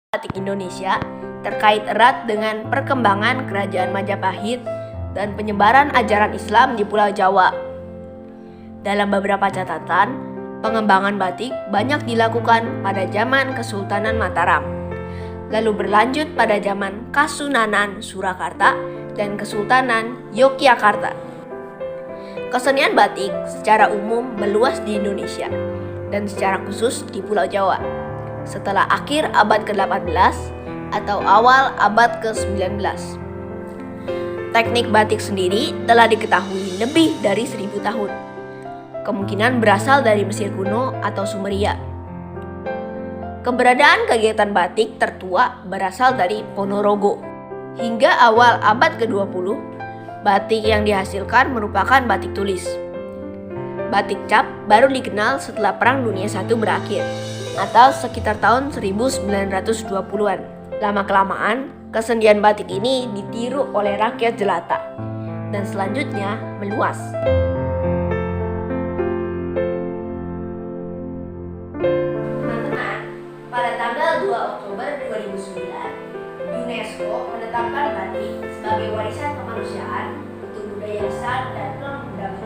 Batik Indonesia terkait erat dengan perkembangan Kerajaan Majapahit dan penyebaran ajaran Islam di Pulau Jawa. Dalam beberapa catatan, pengembangan batik banyak dilakukan pada zaman Kesultanan Mataram, lalu berlanjut pada zaman Kasunanan Surakarta dan Kesultanan Yogyakarta. Kesenian batik secara umum meluas di Indonesia dan secara khusus di Pulau Jawa setelah akhir abad ke-18 atau awal abad ke-19. Teknik batik sendiri telah diketahui lebih dari 1000 tahun. Kemungkinan berasal dari Mesir kuno atau Sumeria. Keberadaan kegiatan batik tertua berasal dari Ponorogo. Hingga awal abad ke-20, batik yang dihasilkan merupakan batik tulis. Batik cap baru dikenal setelah Perang Dunia I berakhir, atau sekitar tahun 1920-an. Lama-kelamaan, kesenian batik ini ditiru oleh rakyat jelata dan selanjutnya meluas. Teman-teman, pada tanggal 2 Oktober 2009, UNESCO menetapkan batik sebagai warisan kemanusiaan untuk budaya lisan dan pemudaan.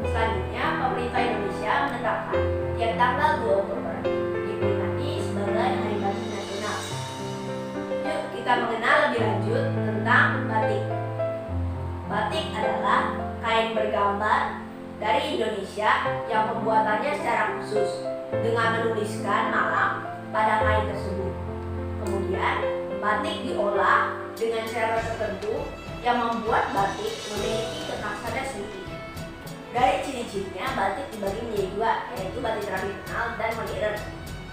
Selanjutnya, pemerintah Indonesia menetapkan tiap tanggal 2 Oktober diperingati sebagai Hari Batik Nasional. Yuk kita mengenal lebih lanjut tentang batik. Batik adalah kain bergambar dari Indonesia yang pembuatannya secara khusus dengan menuliskan malam pada kain tersebut. Kemudian batik diolah dengan cara tertentu yang membuat batik memiliki kekhasannya sendiri. Dari ciri-cirinya, batik dibagi menjadi dua, yaitu batik tradisional dan modern.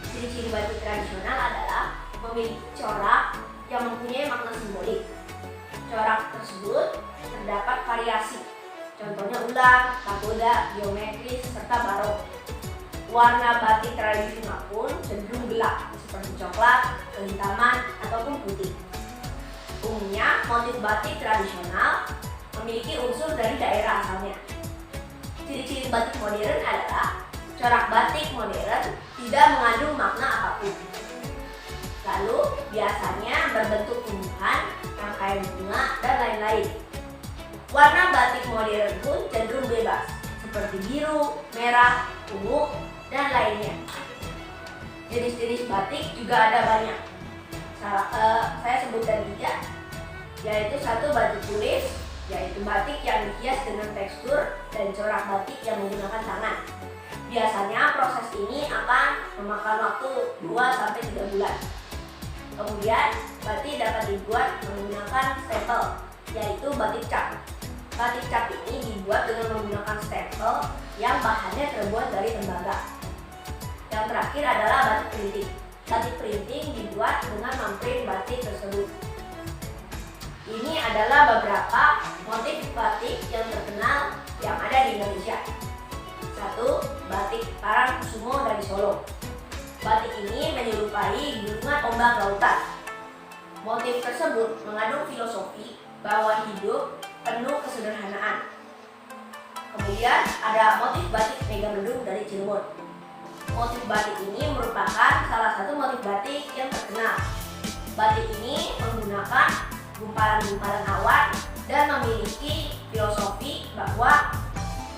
Ciri-ciri batik tradisional adalah memiliki corak yang mempunyai makna simbolik. Corak tersebut terdapat variasi, contohnya ulang, pagoda, geometris, serta barok. Warna batik tradisional pun cenderung gelap, seperti coklat, kehitaman, ataupun putih. Umumnya, motif batik tradisional memiliki unsur dari daerah asalnya. Ciri-ciri batik modern adalah corak batik modern tidak mengandung makna apapun. Lalu biasanya berbentuk tumbuhan, rangkaian bunga, dan lain-lain. Warna batik modern pun cenderung bebas, seperti biru, merah, ungu, dan lainnya. Jenis-jenis batik juga ada banyak. Saya sebutkan 3, yaitu 1 batik tulis, yaitu batik yang dihias dengan tekstur dan corak batik yang menggunakan tangan. Biasanya proses ini akan memakan waktu 2-3 bulan. Kemudian batik dapat dibuat menggunakan stempel, yaitu batik cap. Batik cap ini dibuat dengan menggunakan stempel yang bahannya terbuat dari tembaga. Yang terakhir adalah batik printing. Batik printing dibuat dengan memprint batik tersebut. Ini adalah beberapa motif batik yang terkenal yang ada di Indonesia. 1. Batik Parangkusumo dari Solo. Batik ini menyerupai gulungan ombak lautan. Motif tersebut mengandung filosofi bahwa hidup penuh kesederhanaan. Kemudian ada motif batik Megamendung dari Cirebon. Motif batik ini merupakan salah satu motif batik yang terkenal. Batik ini menggunakan gumpalan-gumpalan awan dan memiliki filosofi bahwa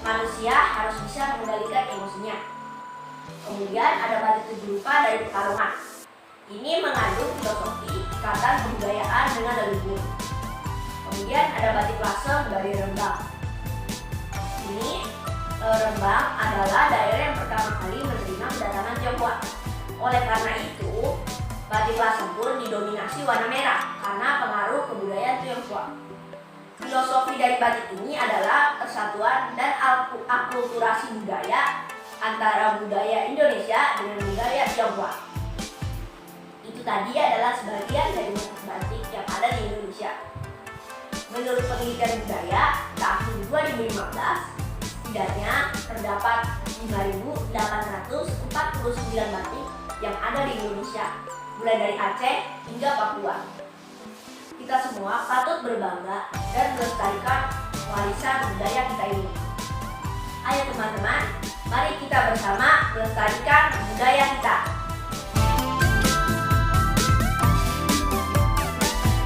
manusia harus bisa mengendalikan emosinya. Kemudian ada batik tujuh rupa dari Pekalongan. Ini mengandung filosofi ikatan kebudayaan dengan leluhur. Kemudian ada batik Lasem dari Rembang. Ini Rembang adalah daerah yang pertama kali menerima kedatangan Tionghoa. Oleh karena itu, batik Lasem pun didominasi warna merah karena pengaruh kebudayaan Tionghoa. Filosofi dari batik ini adalah persatuan dan akulturasi budaya antara budaya Indonesia dengan budaya Tionghoa. Itu tadi adalah sebagian dari motif batik yang ada di Indonesia. Menurut penelitian budaya tahun 2015, setidaknya terdapat 5.849 batik yang ada di Indonesia, mulai dari Aceh hingga Papua. Kita semua patut berbangga dan melestarikan warisan budaya kita ini. Ayo teman-teman, mari kita bersama melestarikan budaya kita.